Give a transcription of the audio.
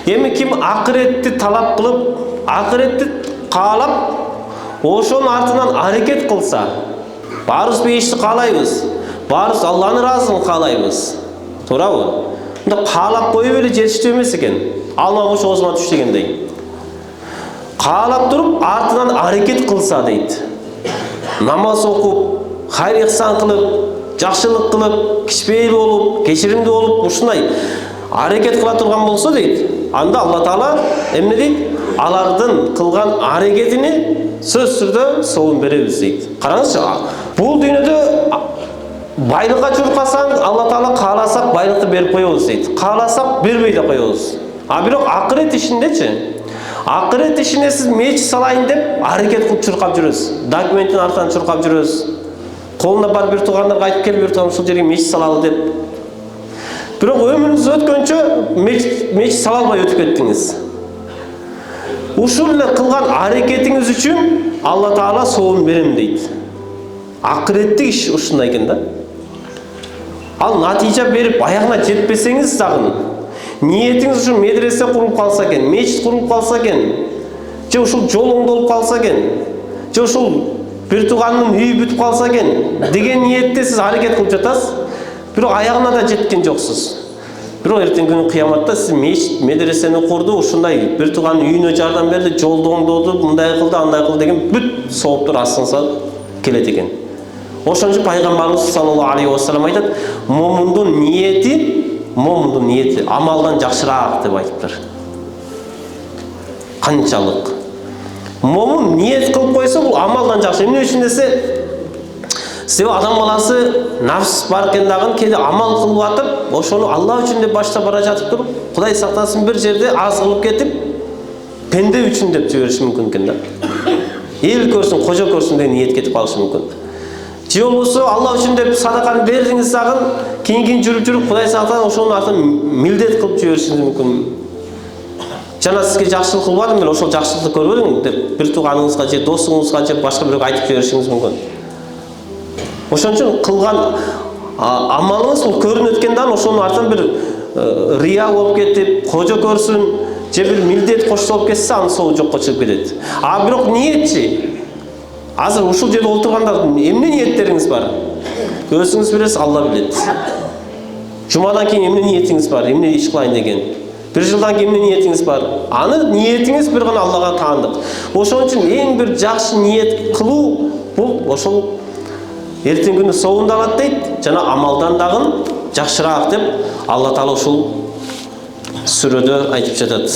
Эми ким акыретти талап кылып, акыретти каалап, ошонун артынан аракет кылса, баарыбыз бейишти каалайбыз, баарыбыз Алланын ыраазылыгын каалайбыз. Туурабы? Мында каалап коюп эле жетиштүү эмес экен. Алма бош оозума түш дегендей. Каалап туруп, артынан аракет кылса дейт. Намаз окуп, хайыр ихсан кылып, жакшылык кылып, кичпейил болуп, кечиримдүү болуп, ушундай аракет кыла турган болсо дейт. Анда Алла Таала эмне дейт? Алардын кылган аракетине сөз түрдө соон беребиз дейт. Караңызчы, бул дүйнөдө байлыкка чуркасаң, Алла Таала кааласак байлыкты берип коебуз дейт. Кааласак бербей да коебуз. А бирок акырет ишиндечи? Акырет ишине сиз мечит салайын деп аракет кылып чуркап жүрөсүз. Документтин артынан чуркап жүрөсүз. Колуна бар бир туугандарга айтып келип, бир тууган ушул жерге мечит салалы деп. Бирок өмүрүңүз өткөнчө мечит сала албай өтүп кеттиңиз. Ушул эле кылган аракетиңиз үчүн Алла Таала соон берем дейт. Акыреттик иш ушундай экен да. Ал натыйжа берип аягына жетпесеңиз дагы, ниетиңиз ушул медресе куруп калса экен, мечит куруп калса экен, же ушул жол оңдолуп калса экен, же ушул бир туугандын үйү бүтүп калса экен деген ниетте сиз аракет кылып жатасыз, бирок аягына да жеткен жоксуз. Бирок эртең күнү кыяматта сиз мечит, медресени курду, ушундай бир туугандын үйүнө жардам берди, жолду оңдоду, мындай кылды, андай кылды деген бүт сооптор астыңызга келет экен. Ошон үчүн пайгамбарыбыз саллаллаху алейхи вассалам айтат, момундун ниети амалдан жакшыраак деп айтыптыр. Канчалык? Момун ниет кылып койсо, бул амалдан жакшы. Эмне үчүн десе, себеби адам баласы нафс бар экен дагы, кээде амал кылып атып, ошону Алла үчүн деп баштап бара жатып туруп, Кудай сактасын бир жерде аз кылып кетип, пенде үчүн деп жибериши мүмкүн экен да. Эл көрсүн, кожо көрсүн деген ниет кетип калышы мүмкүн. Же болбосо Алла үчүн деп садаканы бердиңиз дагы, кийин жүрүп Кудай сактасын ошонун артынан милдет кылып жиберишиңиз мүмкүн. Жана сизге жакшылык кылып атам эле, ошол жакшылыкты көрбөдүң деп бир тууганыңызга же досуңузга же башка бирөөгө айтып жиберишиңиз мүмкүн. Ошон үчүн кылган амалыңыз бул көрүнүп өткөндөн ошонун артынан бир рия болуп кетип, кожо көрсүн, же бир милдет коштолуп кетсе, анын соңу жокко чыгып кетет. А бирок ниетчи? Азыр ушул жерде олтурганда эмне ниеттериңиз бар? Өзүңүз билесиз, Алла билет. Жумадан кийин эмне ниетиңиз бар? Эмне иш кылайын деген? Бир жылдан кийин эмне ниетиңиз бар? Аны ниетиңиз бир гана Аллага таандык. Ошон үчүн эң бир жакшы ниет кылуу бул ошол эртең күнү соонда алат дейт, жана амалдан дагы жакшыраак деп Алла Таала ушул сүрөдө айтып жатат.